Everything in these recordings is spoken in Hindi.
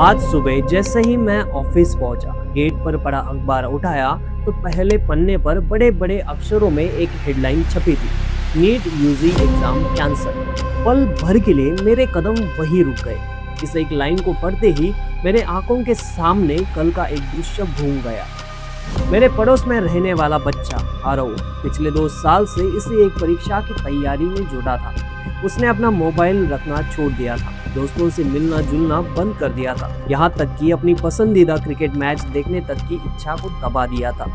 आज सुबह जैसे ही मैं ऑफिस पहुंचा, गेट पर पड़ा अखबार उठाया तो पहले पन्ने पर बड़े बड़े अक्षरों में एक हेडलाइन छपी थी, नीट यूजी एग्जाम कैंसल। पल भर के लिए मेरे कदम वहीं रुक गए। इस एक लाइन को पढ़ते ही मेरे आंखों के सामने कल का एक दृश्य घूम गया। मेरे पड़ोस में रहने वाला बच्चा आरव पिछले 2 साल से इसी एक परीक्षा की तैयारी में जुटा था। उसने अपना मोबाइल रखना छोड़ दिया था, दोस्तों से मिलना जुलना बंद कर दिया था, यहाँ तक कि अपनी पसंदीदा क्रिकेट मैच देखने तक की इच्छा को दबा दिया था।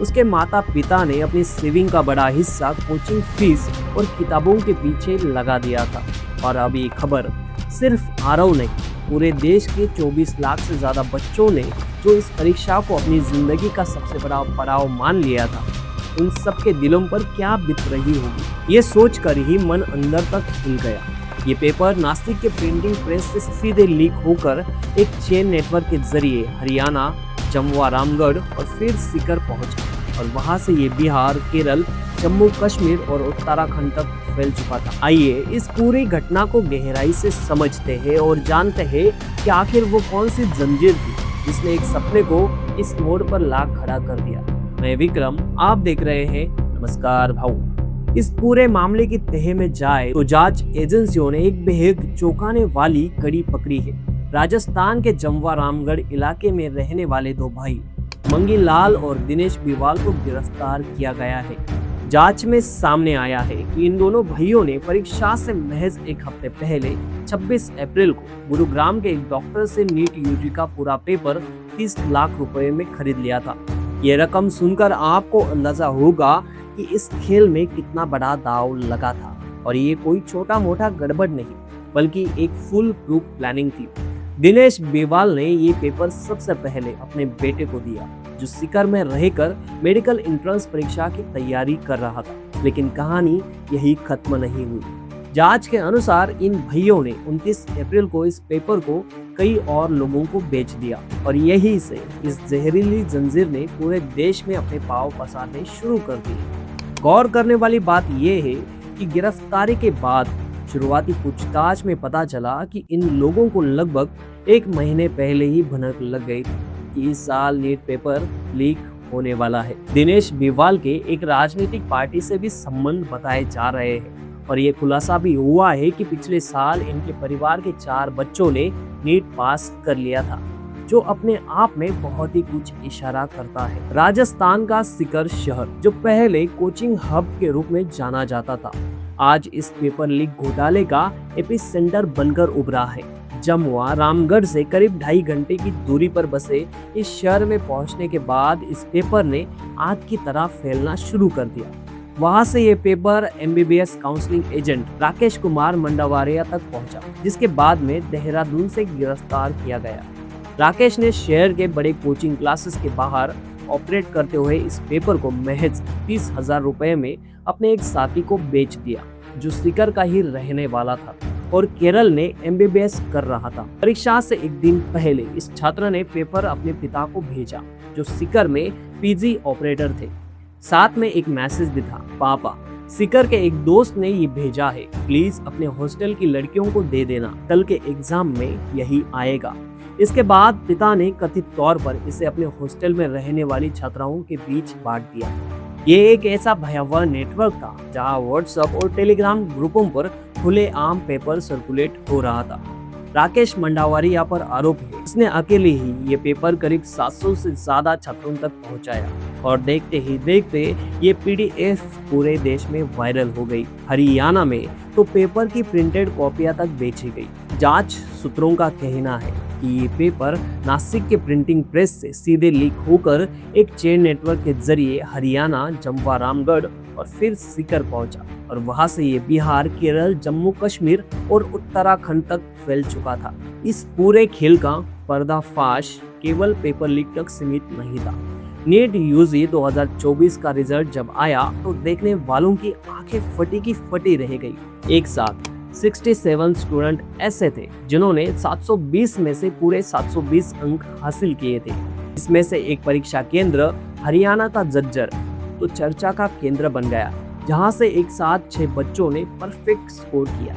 उसके माता पिता ने अपनी सेविंग का बड़ा हिस्सा कोचिंग फीस और किताबों के पीछे लगा दिया था। और अब ये खबर सिर्फ आरव नहीं, पूरे देश के 24 लाख से ज्यादा बच्चों ने जो इस परीक्षा को अपनी जिंदगी का सबसे बड़ा पड़ाव मान लिया था, उन सबके दिलों पर क्या बीत रही होगी, ये सोचकर ही मन अंदर तक हिल गया। ये पेपर नासिक के प्रिंटिंग प्रेस से सीधे लीक होकर एक चेन नेटवर्क के जरिए हरियाणा, जम्मू रामगढ़ और फिर सीकर पहुंचा और वहां से ये बिहार, केरल, जम्मू कश्मीर और उत्तराखंड तक फैल चुका था। आइए इस पूरी घटना को गहराई से समझते हैं और जानते हैं कि आखिर वो कौन सी जंजीर थी जिसने एक सपने को इस मोड़ पर ला खड़ा कर दिया। मैं विक्रम, आप देख रहे हैं नमस्कार भाऊ। इस पूरे मामले की तह में जाए तो जांच एजेंसियों ने एक बेहद चौंकाने वाली कड़ी पकड़ी है। राजस्थान के जम्वा रामगढ़ इलाके में रहने वाले 2 भाई मंगी लाल और दिनेश बिवाल को गिरफ्तार किया गया है। जांच में सामने आया है कि इन दोनों भाइयों ने परीक्षा से महज एक हफ्ते पहले 26 अप्रैल को गुरुग्राम के एक डॉक्टर से नीट यूजी का पूरा पेपर 30 लाख रुपए में खरीद लिया था। ये रकम सुनकर आपको अंदाजा होगा कि इस खेल में कितना बड़ा दांव लगा था। और ये कोई छोटा मोटा गड़बड़ नहीं, बल्कि एक फुल प्रूफ प्लानिंग थी। दिनेश बेवाल ने ये पेपर सबसे पहले अपने बेटे को दिया, जो सीकर में रहकर मेडिकल एंट्रेंस परीक्षा की तैयारी कर रहा था। लेकिन कहानी यही खत्म नहीं हुई। जांच के अनुसार इन भाइयों ने 29 अप्रैल को इस पेपर को कई और लोगों को बेच दिया और यही से इस जहरीली जंजीर ने पूरे देश में अपने पांव पसारने शुरू कर दिए। गौर करने वाली बात यह है कि गिरफ्तारी के बाद शुरुआती पूछताछ में पता चला कि इन लोगों को लगभग 1 महीने पहले ही भनक लग गई थी कि इस साल नीट पेपर लीक होने वाला है। दिनेश बिवाल के एक राजनीतिक पार्टी से भी संबंध बताए जा रहे हैं और ये खुलासा भी हुआ है कि पिछले साल इनके परिवार के 4 बच्चों ने नीट पास कर लिया था, जो अपने आप में बहुत ही कुछ इशारा करता है। राजस्थान का सीकर शहर, जो पहले कोचिंग हब के रूप में जाना जाता था, आज इस पेपर लीक घोटाले का एपिसेंटर बनकर उभरा है। जमुआ रामगढ़ से करीब 2.5 घंटे की दूरी पर बसे इस शहर में पहुंचने के बाद इस पेपर ने आग की तरह फैलना शुरू कर दिया। वहां से ये paper MBBS counselling agent Rakesh Kumar Mandawaria तक पहुंचा, जिसके बाद में देहरादून से गिरफ्तार किया गया। राकेश ने शहर के बड़े कोचिंग क्लासेस के बाहर ऑपरेट करते हुए इस पेपर को महज 30,000 रुपए में अपने एक साथी को बेच दिया, जो सीकर का ही रहने वाला था और केरल ने MBBS कर रहा था। परीक्षा से एक दिन पहले इस छात्र ने पेपर अपने पिता को भेजा, जो सीकर में PG ऑपरेटर थे। साथ में एक मैसेज भी था, पापा, सीकर के एक दोस्त ने ये भेजा है, प्लीज अपने हॉस्टल की लड़कियों को दे देना, कल के एग्जाम में यही आएगा। इसके बाद पिता ने कथित तौर पर इसे अपने हॉस्टल में रहने वाली छात्राओं के बीच बांट दिया। ये एक ऐसा भयावह नेटवर्क था जहां व्हाट्सएप और टेलीग्राम ग्रुपों पर खुलेआम पेपर सर्कुलेट हो रहा था। राकेश मंडावारिया पर आरोप है, उसने अकेले ही ये पेपर करीब 700 से ज्यादा छात्रों तक पहुंचाया और देखते ही देखते ये PDF पूरे देश में वायरल हो गई। हरियाणा में तो पेपर की प्रिंटेड कॉपियां तक बेची गई। जांच सूत्रों का कहना है कि ये पेपर नासिक के प्रिंटिंग प्रेस से सीधे लीक होकर एक चेन नेटवर्क के जरिए हरियाणा, जम्वा रामगढ़ और फिर सीकर पहुंचा और वहां से ये बिहार, केरल, जम्मू कश्मीर और उत्तराखंड तक फैल चुका था। इस पूरे खेल का पर्दाफाश केवल पेपर लीक तक सीमित नहीं था। नीट यूजी 2024 का रिजल्ट जब आया तो देखने वालों की आंखें फटी की फटी रह गई। एक साथ 67 स्टूडेंट ऐसे थे जिन्होंने 720 में से पूरे 720 अंक हासिल किए थे। इसमें से एक परीक्षा केंद्र हरियाणा का झज्जर तो चर्चा का केंद्र बन गया, जहां से एक साथ 6 बच्चों ने परफेक्ट स्कोर किया।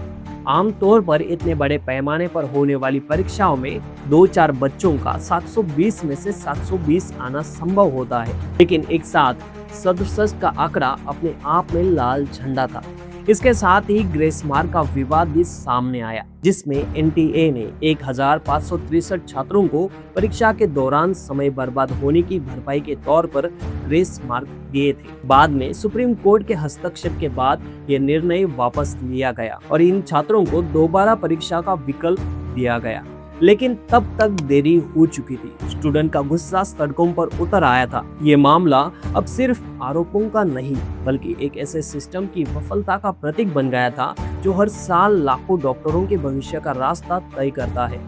आमतौर पर इतने बड़े पैमाने पर होने वाली परीक्षाओं में 2-4 बच्चों का 720 में से 720 आना संभव होता है, लेकिन एक साथ 67 का आंकड़ा अपने आप में लाल झंडा था। इसके साथ ही ग्रेस मार्क का विवाद भी सामने आया, जिसमें एनटीए ने 1563 छात्रों को परीक्षा के दौरान समय बर्बाद होने की भरपाई के तौर पर ग्रेस मार्क दिए थे। बाद में सुप्रीम कोर्ट के हस्तक्षेप के बाद यह निर्णय वापस लिया गया और इन छात्रों को दोबारा परीक्षा का विकल्प दिया गया, लेकिन तब तक देरी हो चुकी थी। स्टूडेंट का गुस्सा सड़कों पर उतर आया था। ये मामला अब सिर्फ आरोपों का नहीं, बल्कि एक ऐसे सिस्टम की विफलता का प्रतीक बन गया था जो हर साल लाखों डॉक्टरों के भविष्य का रास्ता तय करता है।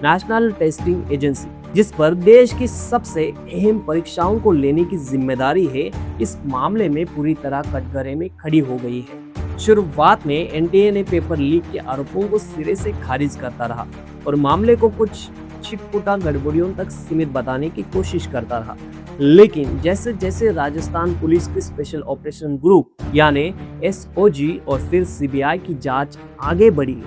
नेशनल टेस्टिंग एजेंसी, जिस पर देश की सबसे अहम परीक्षाओं को लेने की जिम्मेदारी है, इस मामले में पूरी तरह कटघरे में खड़ी हो गई है। शुरुआत में एनटीए ने पेपर लीक के आरोपों को सिरे से खारिज करता रहा और मामले को कुछ छिटपुटा गड़बड़ियों तक सीमित बताने की कोशिश करता रहा, लेकिन जैसे जैसे राजस्थान पुलिस की स्पेशल ऑपरेशन ग्रुप यानी एसओजी और फिर सीबीआई की जांच आगे बढ़ी,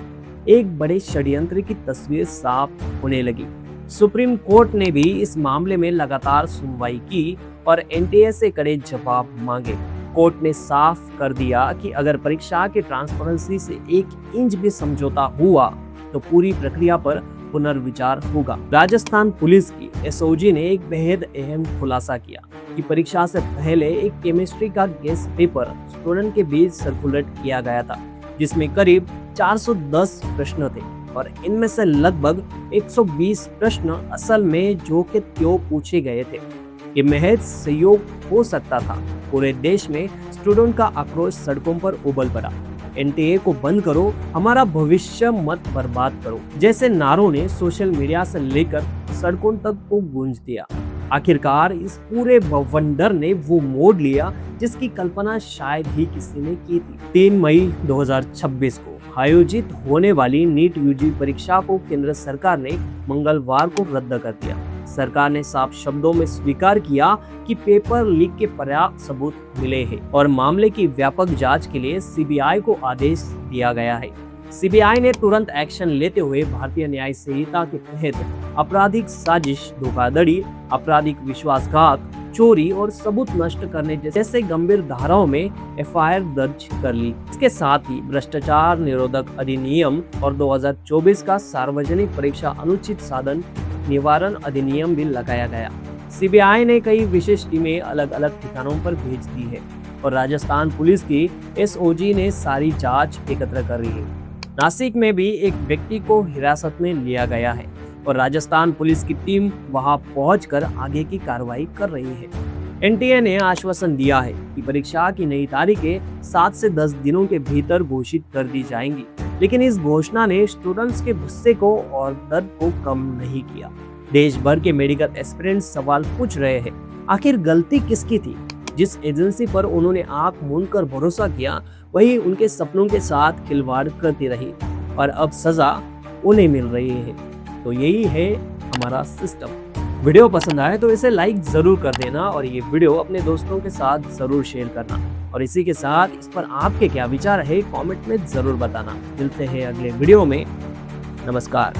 एक बड़े षड्यंत्र की तस्वीर साफ होने लगी। सुप्रीम कोर्ट ने भी इस मामले में लगातार सुनवाई की और एनटीए से कड़े जवाब मांगे। कोर्ट ने साफ कर दिया कि अगर परीक्षा के ट्रांसपेरेंसी से 1 इंच भी समझौता हुआ तो पूरी प्रक्रिया पर पुनर्विचार होगा। राजस्थान पुलिस की एसओजी ने एक बेहद अहम खुलासा किया कि परीक्षा से पहले एक केमिस्ट्री का गेस्ट पेपर स्टूडेंट के बीच सर्कुलेट किया गया था, जिसमें करीब 410 प्रश्न थे और इनमें से लगभग 120 प्रश्न असल में जो के त्यों पूछे गए थे। ये महज सहयोग हो सकता था। पूरे देश में स्टूडेंट का आक्रोश सड़कों पर उबल पड़ा। एनटीए को बंद करो, हमारा भविष्य मत बर्बाद करो जैसे नारों ने सोशल मीडिया से लेकर सड़कों तक को गूंज दिया। आखिरकार इस पूरे बवंडर ने वो मोड़ लिया जिसकी कल्पना शायद ही किसी ने की थी। 3 मई 2026 को आयोजित होने वाली नीट यूजी परीक्षा को केंद्र सरकार ने मंगलवार को रद्द कर दिया। सरकार ने साफ शब्दों में स्वीकार किया कि पेपर लीक के पर्याप्त सबूत मिले हैं और मामले की व्यापक जांच के लिए सीबीआई को आदेश दिया गया है। सीबीआई ने तुरंत एक्शन लेते हुए भारतीय न्याय संहिता के तहत आपराधिक साजिश, धोखाधड़ी, आपराधिक विश्वासघात, चोरी और सबूत नष्ट करने जैसे गंभीर धाराओं में एफआईआर दर्ज कर ली। इसके साथ ही भ्रष्टाचार निरोधक अधिनियम और 2024 का सार्वजनिक परीक्षा अनुचित साधन निवारण अधिनियम भी लगाया गया। सीबीआई ने कई विशेष टीमें अलग अलग ठिकानों पर भेज दी है और राजस्थान पुलिस की एसओजी ने सारी जांच एकत्र कर रही है। नासिक में भी एक व्यक्ति को हिरासत में लिया गया है और राजस्थान पुलिस की टीम वहां पहुंचकर आगे की कार्रवाई कर रही है। एनटीए ने आश्वासन दिया है कि परीक्षा की नई तारीखें 7 से 10 दिनों के भीतर घोषित कर दी जाएंगी, लेकिन इस घोषणा ने स्टूडेंट्स के गुस्से को और दर्द को कम नहीं किया। देश भर के मेडिकल एस्पिरेंट्स सवाल पूछ रहे हैं, आखिर गलती किसकी थी? जिस एजेंसी पर उन्होंने आंख मूंद कर भरोसा किया, वही उनके सपनों के साथ खिलवाड़ करती रही और अब सजा उन्हें मिल रही है। तो यही है हमारा सिस्टम। वीडियो पसंद आए तो इसे लाइक जरूर कर देना और ये वीडियो अपने दोस्तों के साथ जरूर शेयर करना और इसी के साथ इस पर आपके क्या विचार है कमेंट में जरूर बताना। मिलते हैं अगले वीडियो में। नमस्कार।